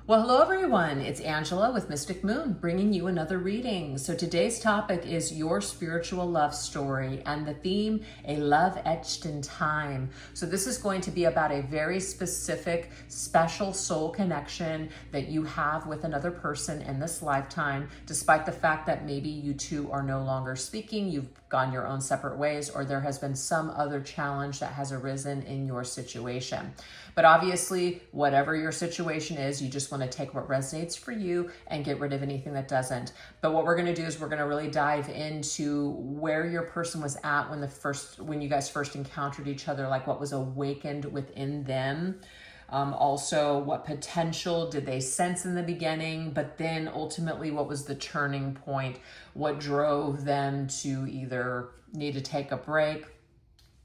Well, hello everyone. It's Angela with Mystic Moon bringing you another reading. So today's topic is your spiritual love story and the theme, a love etched in time. So this is going to be about a very specific, special soul connection that you have with another person in this lifetime, despite the fact that maybe you two are no longer speaking, you've gone your own separate ways, or there has been some other challenge that has arisen in your situation. But obviously, whatever your situation is, you just want to take what resonates for you and get rid of anything that doesn't. But what we're going to do is we're going to really dive into where your person was at when you guys first encountered each other, like what was awakened within them. Also, what potential did they sense in the beginning, but then ultimately what was the turning point? What drove them to either need to take a break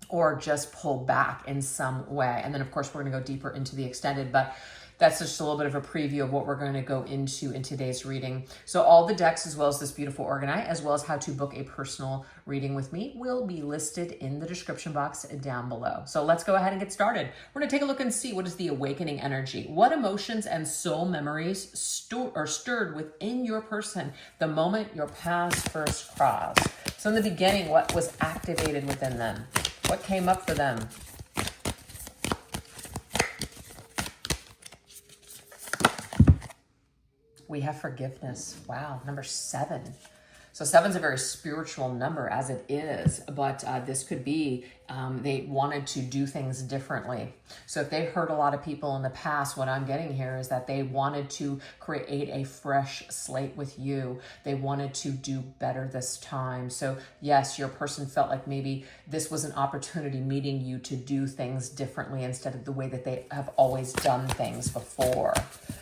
or just pull back in some way? And then of course, we're gonna go deeper into the extended, but that's just a little bit of a preview of what we're going to go into in today's reading. So all the decks, as well as this beautiful Organite, as well as how to book a personal reading with me, will be listed in the description box down below. So let's go ahead and get started. We're going to take a look and see what is the awakening energy. What emotions and soul memories are stirred within your person the moment your paths first crossed? So in the beginning, what was activated within them? What came up for them? We have forgiveness. Wow, number 7. So 7's a very spiritual number as it is, but this could be they wanted to do things differently. So if they hurt a lot of people in the past, what I'm getting here is that they wanted to create a fresh slate with you. They wanted to do better this time. So yes, your person felt like maybe this was an opportunity meeting you to do things differently instead of the way that they have always done things before.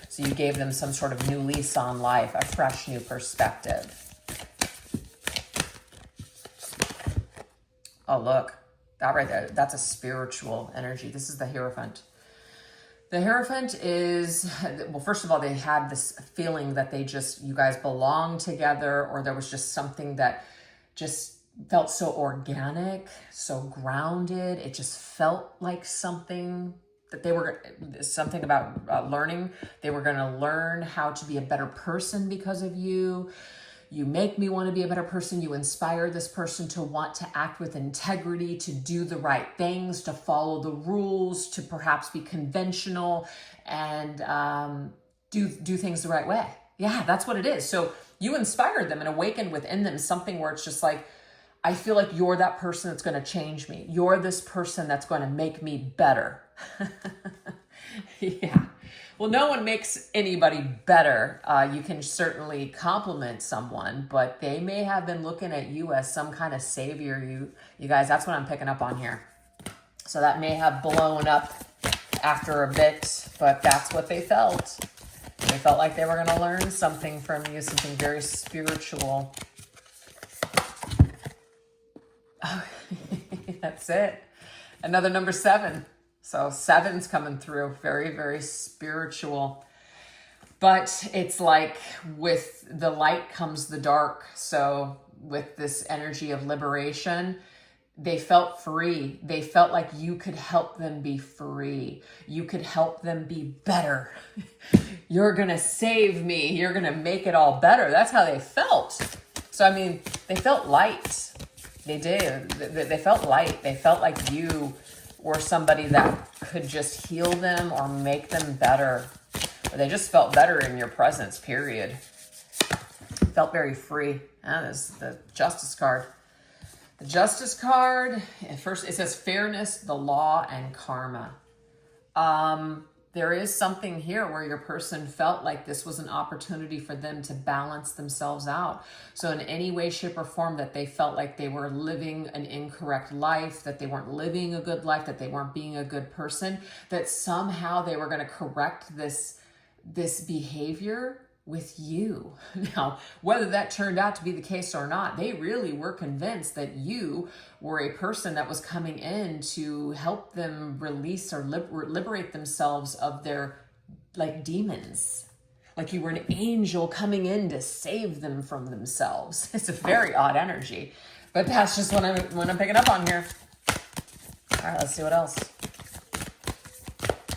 So you gave them some sort of new lease on life, a fresh new perspective. Oh, look, that right there, that's a spiritual energy. This is the Hierophant. The Hierophant is, well, first of all, they had this feeling that you guys belonged together, or there was just something that just felt so organic, so grounded. It just felt like something that something about learning. They were going to learn how to be a better person because of you. You make me want to be a better person. You inspire this person to want to act with integrity, to do the right things, to follow the rules, to perhaps be conventional and do things the right way. Yeah, that's what it is. So you inspired them and awakened within them something where it's just like, I feel like you're that person that's going to change me. You're this person that's going to make me better. Yeah. Well, no one makes anybody better. You can certainly compliment someone, but they may have been looking at you as some kind of savior. You guys, that's what I'm picking up on here. So that may have blown up after a bit, but that's what they felt. They felt like they were going to learn something from you, something very spiritual. Oh, that's it. Another number 7. So 7's coming through, very, very spiritual. But it's like with the light comes the dark. So with this energy of liberation, they felt free. They felt like you could help them be free. You could help them be better. You're going to save me. You're going to make it all better. That's how they felt. So, I mean, they felt light. They did. They felt light. They felt like you were somebody that could just heal them or make them better. Or they just felt better in your presence, period. Felt very free. That is the Justice card. The Justice card, first it says fairness, the law, and karma. There is something here where your person felt like this was an opportunity for them to balance themselves out. So in any way, shape, or form that they felt like they were living an incorrect life, that they weren't living a good life, that they weren't being a good person, that somehow they were going to correct this behavior with you. Now, whether that turned out to be the case or not, they really were convinced that you were a person that was coming in to help them release or liberate themselves of their like demons. Like you were an angel coming in to save them from themselves. It's a very odd energy, but that's just what I'm picking up on here. All right, let's see what else.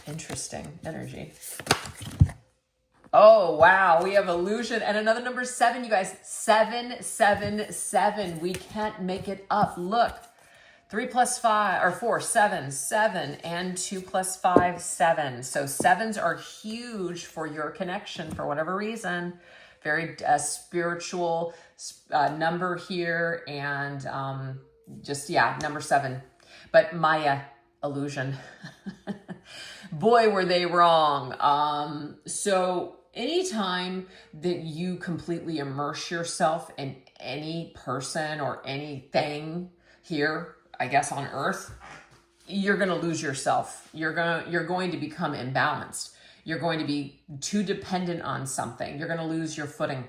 Interesting energy. Oh, wow. We have illusion and another number 7, you guys. 777. We can't make it up. Look. 3 plus 5, or 4, 7, 7, and 2 plus 5, 7. So 7s are huge for your connection for whatever reason. Very spiritual number here, and just, yeah, number 7. But Maya, illusion. Boy, were they wrong. So anytime that you completely immerse yourself in any person or anything here, I guess on earth, you're going to lose yourself. You're going to become imbalanced. You're going to be too dependent on something. You're going to lose your footing.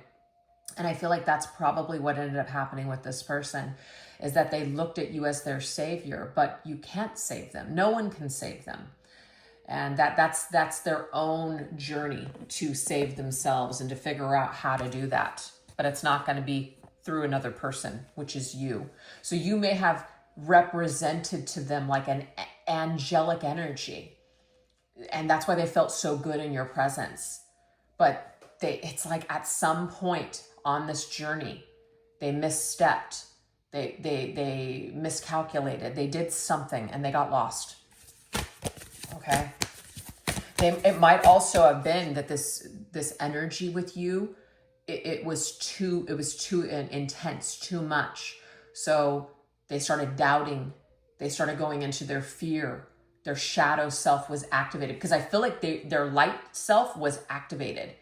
And I feel like that's probably what ended up happening with this person, is that they looked at you as their savior, but you can't save them. No one can save them. And that's their own journey to save themselves and to figure out how to do that. But it's not going to be through another person, which is you. So you may have represented to them like an angelic energy, and that's why they felt so good in your presence. But it's like at some point on this journey, they misstepped, they miscalculated, they did something and they got lost. Okay. It might also have been that this energy with you, it was too intense, too much. So they started doubting. They started going into their fear. Their shadow self was activated, because I feel like their light self was activated.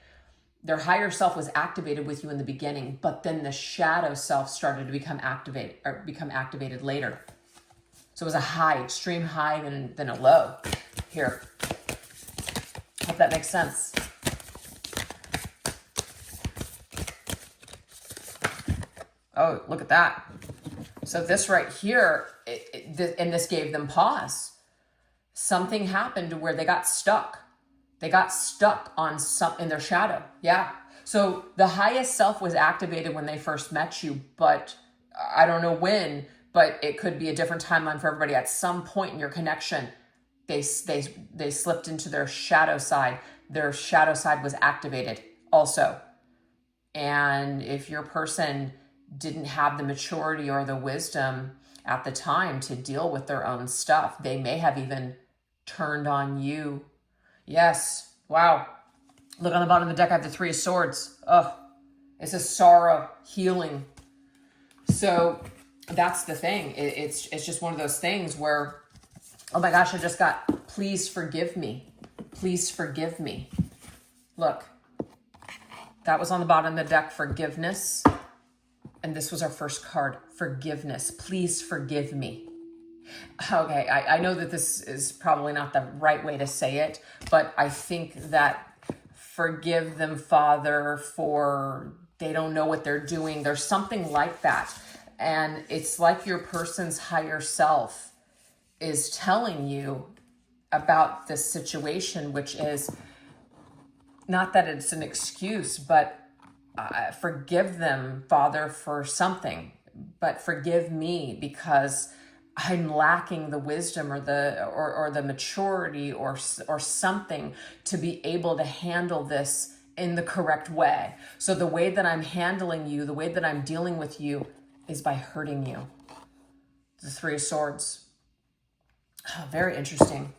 Their higher self was activated with you in the beginning, but then the shadow self started to become activated later. So it was a high, extreme high, then a low here. Hope that makes sense. Oh, look at that. So this right here, and this gave them pause. Something happened where they got stuck. They got stuck on in their shadow. Yeah. So the highest self was activated when they first met you, but I don't know when, but it could be a different timeline for everybody. At some point in your connection, they slipped into their shadow side. Their shadow side was activated also. And if your person didn't have the maturity or the wisdom at the time to deal with their own stuff, they may have even turned on you. Yes. Wow. Look on the bottom of the deck. I have the 3 of Swords. Oh, it's a sorrow, healing. So that's the thing. It's just one of those things where, oh my gosh, I just got, please forgive me. Please forgive me. Look, that was on the bottom of the deck, forgiveness. And this was our first card, forgiveness. Please forgive me. Okay, I know that this is probably not the right way to say it, but I think that forgive them, Father, for they don't know what they're doing. There's something like that. And it's like your person's higher self is telling you about this situation, which is not that it's an excuse, but forgive them, Father, for something, but forgive me because I'm lacking the wisdom or the maturity or something to be able to handle this in the correct way. So the way that I'm handling you, the way that I'm dealing with you is by hurting you. The 3 of Swords. Oh, very interesting.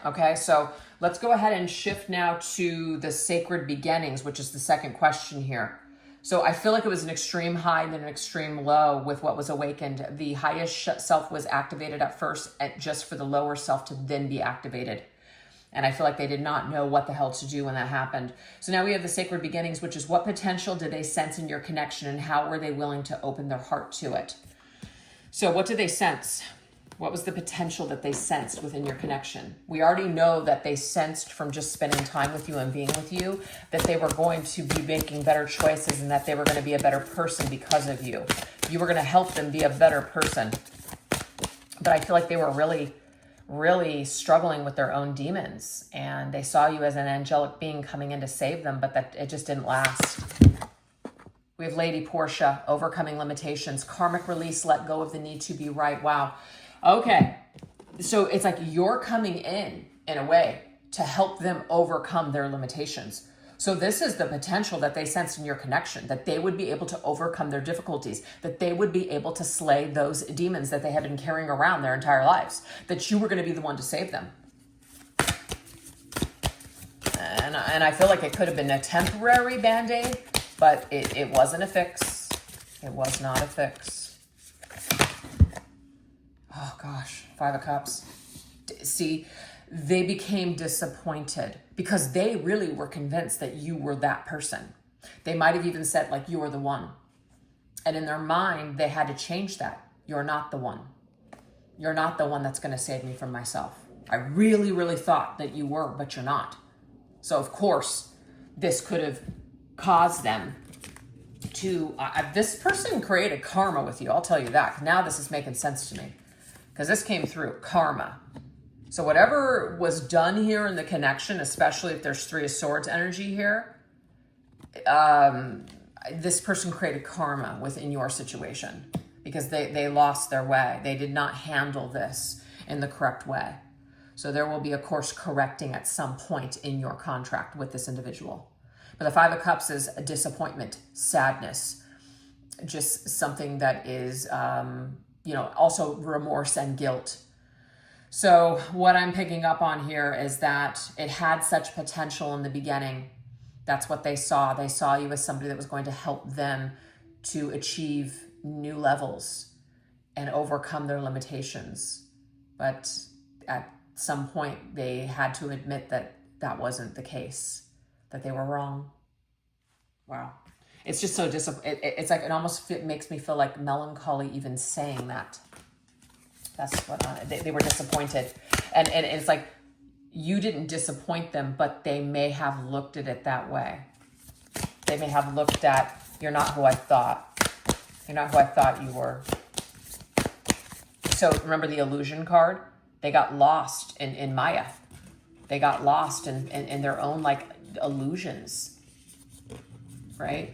Okay, so let's go ahead and shift now to the sacred beginnings, which is the second question here. So I feel like it was an extreme high and then an extreme low with what was awakened. The highest self was activated at first, just for the lower self to then be activated. And I feel like they did not know what the hell to do when that happened. So now we have the sacred beginnings, which is what potential did they sense in your connection and how were they willing to open their heart to it? So what did they sense? What was the potential that they sensed within your connection? We already know that they sensed from just spending time with you and being with you that they were going to be making better choices and that they were going to be a better person because of you. You were going to help them be a better person. But I feel like they were really, really struggling with their own demons, and they saw you as an angelic being coming in to save them, but that it just didn't last. We have Lady Portia, overcoming limitations, karmic release, let go of the need to be right. Wow. Okay, so it's like you're coming in a way to help them overcome their limitations. So this is the potential that they sensed in your connection, that they would be able to overcome their difficulties, that they would be able to slay those demons that they had been carrying around their entire lives, that you were going to be the one to save them. And I feel like it could have been a temporary Band-Aid, but it wasn't a fix. It was not a fix. Oh gosh, 5 of Cups. See, they became disappointed because they really were convinced that you were that person. They might have even said, like, you were the one. And in their mind, they had to change that. You're not the one. You're not the one that's going to save me from myself. I really, really thought that you were, but you're not. So, of course, this could have caused them to... this person created karma with you. I'll tell you that. Now this is making sense to me. Because this came through. Karma. So whatever was done here in the connection, especially if there's 3 of Swords energy here, this person created karma within your situation because they lost their way. They did not handle this in the correct way. So there will be a course correcting at some point in your contract with this individual. But the 5 of Cups is a disappointment, sadness, just something that is, also remorse and guilt. So what I'm picking up on here is that it had such potential in the beginning. That's what they saw. They saw you as somebody that was going to help them to achieve new levels and overcome their limitations. But at some point, they had to admit that that wasn't the case, that they were wrong. Wow. It's just so it's like it almost makes me feel like melancholy even saying that. That's what they were disappointed. And it's like you didn't disappoint them, but they may have looked at it that way. They may have looked at, you're not who I thought. You're not who I thought you were. So remember the illusion card? They got lost in Maya. They got lost in their own like illusions. Right?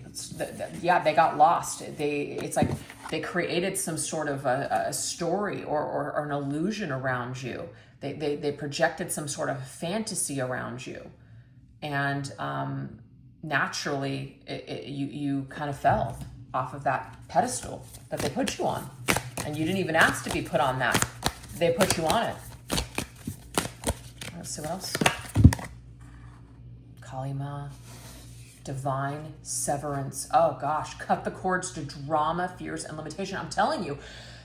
They got lost. It's like they created some sort of a story or an illusion around you. They projected some sort of fantasy around you. And naturally, you kind of fell off of that pedestal that they put you on. And you didn't even ask to be put on that. They put you on it. Let's see what else. Kalima. Divine severance. Oh gosh, cut the cords to drama, fears, and limitation. I'm telling you,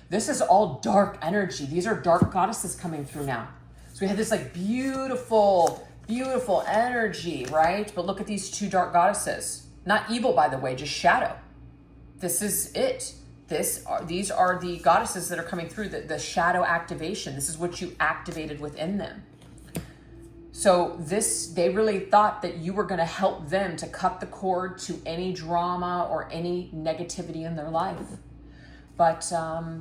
this is all dark energy. These are dark goddesses coming through now. So we have this like beautiful, beautiful energy, right? But look at these 2 dark goddesses. Not evil, by the way, just shadow. This is it. These are the goddesses that are coming through, the shadow activation. This is what you activated within them. So they really thought that you were going to help them to cut the cord to any drama or any negativity in their life. But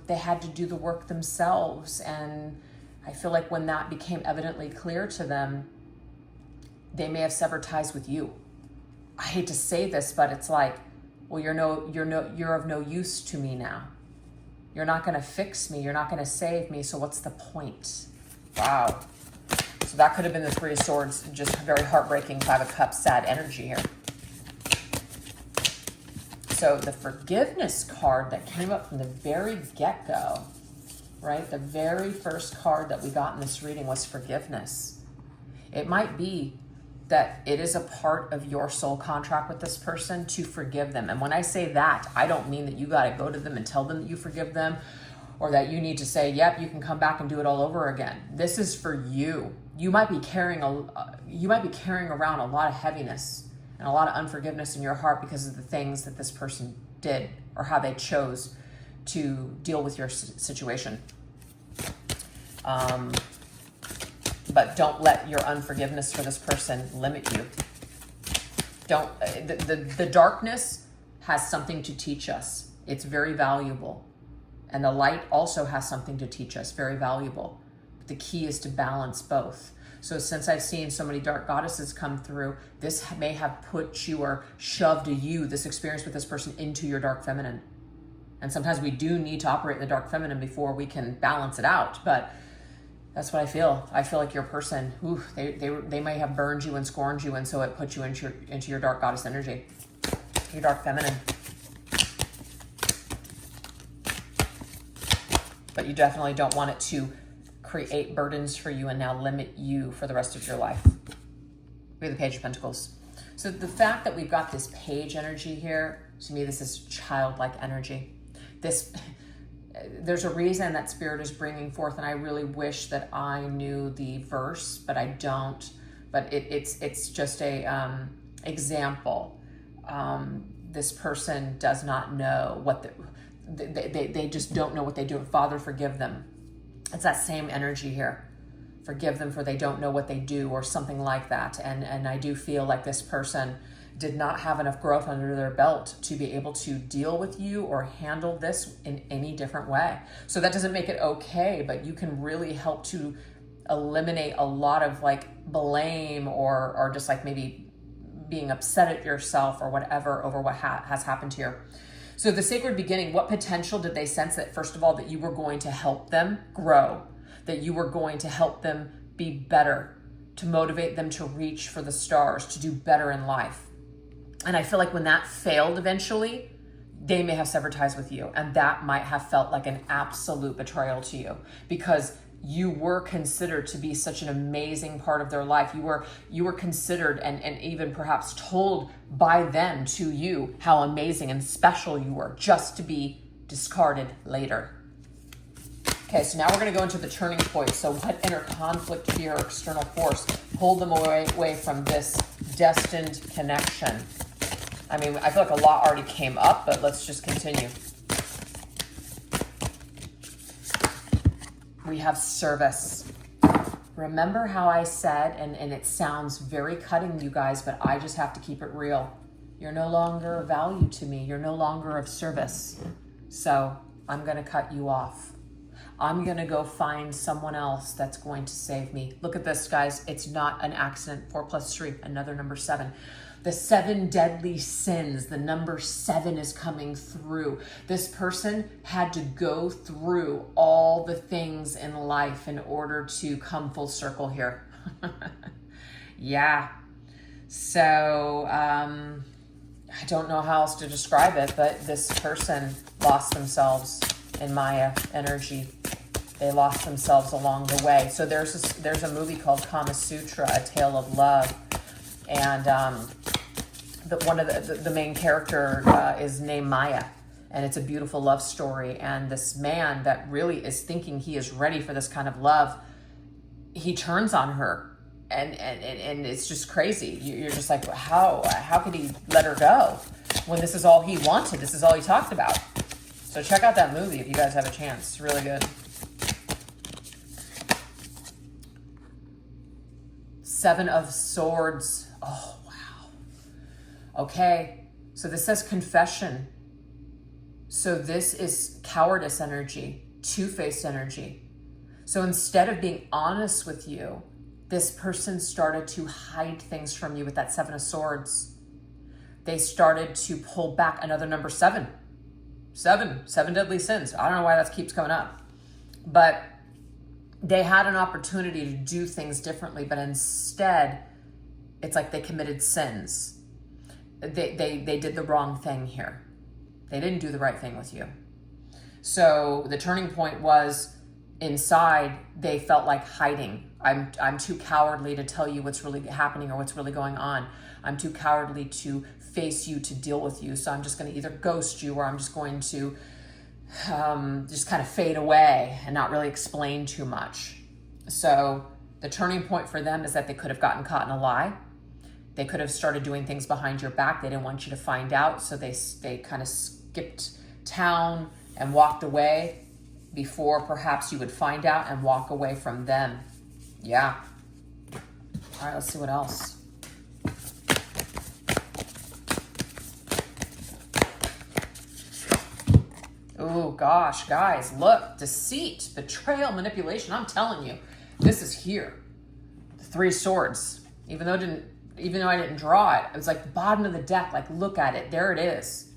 they had to do the work themselves. And I feel like when that became evidently clear to them, they may have severed ties with you. I hate to say this, but it's like, well, you're of no use to me now. You're not going to fix me. You're not going to save me. So what's the point? Wow. So that could have been the 3 of Swords, just very heartbreaking 5 of Cups, sad energy here. So the forgiveness card that came up from the very get-go, right? The very first card that we got in this reading was forgiveness. It might be that it is a part of your soul contract with this person to forgive them. And when I say that, I don't mean that you got to go to them and tell them that you forgive them, or that you need to say, yep, you can come back and do it all over again. This is for you. You might be carrying around a lot of heaviness and a lot of unforgiveness in your heart because of the things that this person did or how they chose to deal with your situation. But don't let your unforgiveness for this person limit you. The darkness has something to teach us. It's very valuable. And the light also has something to teach us, very valuable. The key is to balance both. So since I've seen so many dark goddesses come through, this may have put you or shoved you, this experience with this person, into your dark feminine. And sometimes we do need to operate in the dark feminine before we can balance it out. But That's what I feel. I feel like your person, ooh, they might have burned you and scorned you, and so it put you into your dark goddess energy, your dark feminine. But you definitely don't want it to create burdens for you and now limit you for the rest of your life. We have the Page of Pentacles. So the fact that we've got this page energy here, to me, this is childlike energy. There's a reason that Spirit is bringing forth, and I really wish that I knew the verse, but I don't. But it's just a example. This person does not know what they just don't know what they do. Father, forgive them. It's that same energy here. Forgive them for they don't know what they do, or something like that. And I do feel like this person did not have enough growth under their belt to be able to deal with you or handle this in any different way. So that doesn't make it okay, but you can really help to eliminate a lot of like blame or just like maybe being upset at yourself or whatever over what has happened here. So the sacred beginning, what potential did they sense that, first of all, that you were going to help them grow, that you were going to help them be better, to motivate them to reach for the stars, to do better in life? And I feel like when that failed eventually, they may have severed ties with you. And that might have felt like an absolute betrayal to you, because you were considered to be such an amazing part of their life. You were considered and even perhaps told by them to you how amazing and special you were, just to be discarded later. Okay, so now we're going to go into the turning point. So what inner conflict, fear, or external force pulled them away from this destined connection? I mean, I feel like a lot already came up, but let's just continue. We have service. Remember how I said, and it sounds very cutting, you guys, but I just have to keep it real. You're no longer of value to me. You're no longer of service. So I'm going to cut you off. I'm going to go find someone else that's going to save me. Look at this, guys. It's not an accident. 4 + 3, another number 7. The 7 deadly sins, the number 7 is coming through. This person had to go through all the things in life in order to come full circle here. Yeah. So, I don't know how else to describe it, but this person lost themselves in Maya energy. They lost themselves along the way. So there's a movie called Kama Sutra, A Tale of Love. And one of the main character is named Maya, and it's a beautiful love story. And this man that really is thinking he is ready for this kind of love, he turns on her, and it's just crazy. You're just like, how could he let her go when this is all he wanted? This is all he talked about. So check out that movie if you guys have a chance. It's really good. 7 of Swords. Oh, wow. Okay, so this says confession. So this is cowardice energy, two-faced energy. So instead of being honest with you, this person started to hide things from you with that 7 of Swords. They started to pull back. Another number 7. 7 deadly sins. I don't know why that keeps coming up. But they had an opportunity to do things differently, but instead, it's like they committed sins. They did the wrong thing here. They didn't do the right thing with you. So the turning point was inside, they felt like hiding. I'm too cowardly to tell you what's really happening or what's really going on. I'm too cowardly to face you, to deal with you. So I'm just going to either ghost you, or I'm just going to just kind of fade away and not really explain too much. So the turning point for them is that they could have gotten caught in a lie. They could have started doing things behind your back. They didn't want you to find out. So they kind of skipped town and walked away before perhaps you would find out and walk away from them. Yeah. All right, let's see what else. Oh gosh, guys, look, deceit, betrayal, manipulation. I'm telling you, this is here. The 3 swords. Even though I didn't draw it, it was like the bottom of the deck. Like, look at it. There it is.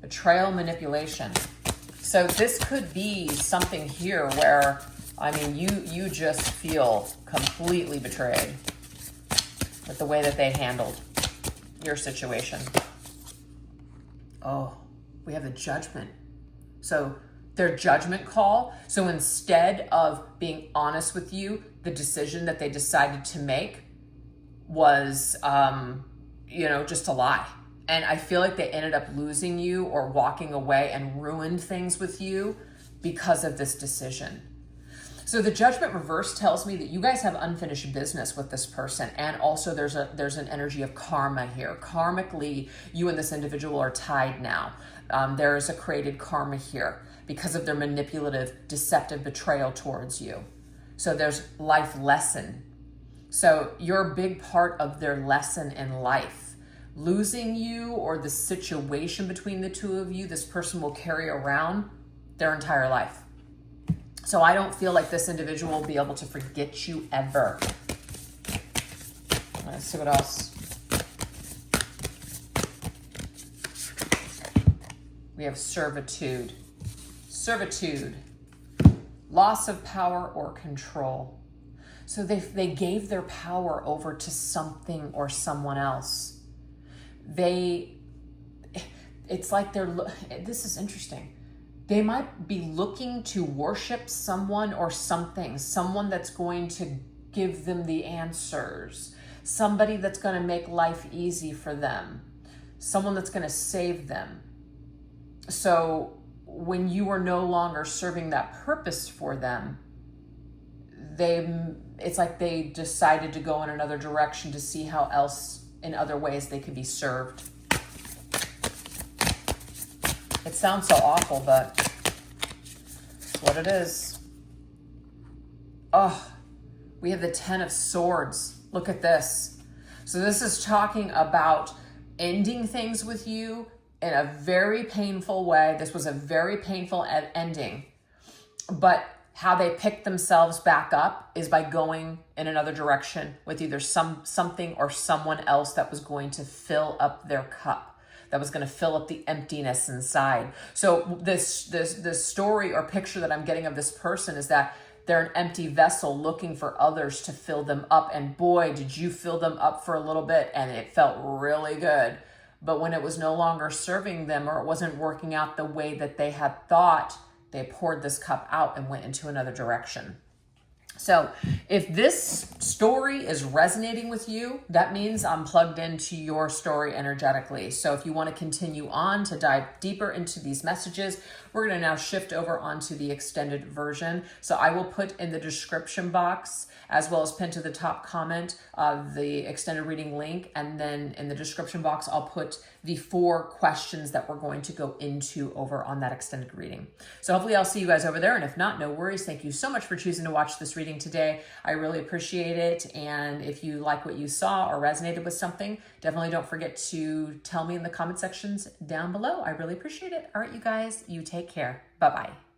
Betrayal, manipulation. So this could be something here where I mean, you just feel completely betrayed with the way that they handled your situation. Oh, we have the Judgment. So their judgment call. So instead of being honest with you, the decision that they decided to make was, just a lie. And I feel like they ended up losing you or walking away and ruined things with you because of this decision. So the Judgment reverse tells me that you guys have unfinished business with this person. And also there's an energy of karma here. Karmically, you and this individual are tied now. There is a created karma here because of their manipulative, deceptive betrayal towards you. So there's life lesson. So you're a big part of their lesson in life. Losing you or the situation between the two of you, this person will carry around their entire life. So I don't feel like this individual will be able to forget you ever. Let's see what else. We have servitude. Servitude. Loss of power or control. So they gave their power over to something or someone else. It's like this is interesting. They might be looking to worship someone or something, someone that's going to give them the answers, somebody that's going to make life easy for them, someone that's going to save them. So when you are no longer serving that purpose for them, it's like they decided to go in another direction to see how else, in other ways, they could be served. It sounds so awful, but it's what it is. Oh, we have the 10 of Swords. Look at this. So this is talking about ending things with you in a very painful way. This was a very painful ending. But how they picked themselves back up is by going in another direction with either something or someone else that was going to fill up their cup, that was going to fill up the emptiness inside. So this story or picture that I'm getting of this person is that they're an empty vessel looking for others to fill them up. And boy, did you fill them up for a little bit and it felt really good. But when it was no longer serving them or it wasn't working out the way that they had thought, they poured this cup out and went into another direction. So if this story is resonating with you, that means I'm plugged into your story energetically. So if you want to continue on to dive deeper into these messages, we're going to now shift over onto the extended version. So I will put in the description box, as well as pinned to the top comment, the extended reading link. And then in the description box, I'll put the 4 questions that we're going to go into over on that extended reading. So hopefully I'll see you guys over there. And if not, no worries. Thank you so much for choosing to watch this reading today. I really appreciate it. And if you like what you saw or resonated with something, definitely don't forget to tell me in the comment sections down below. I really appreciate it. All right, you guys, you take care. Bye-bye.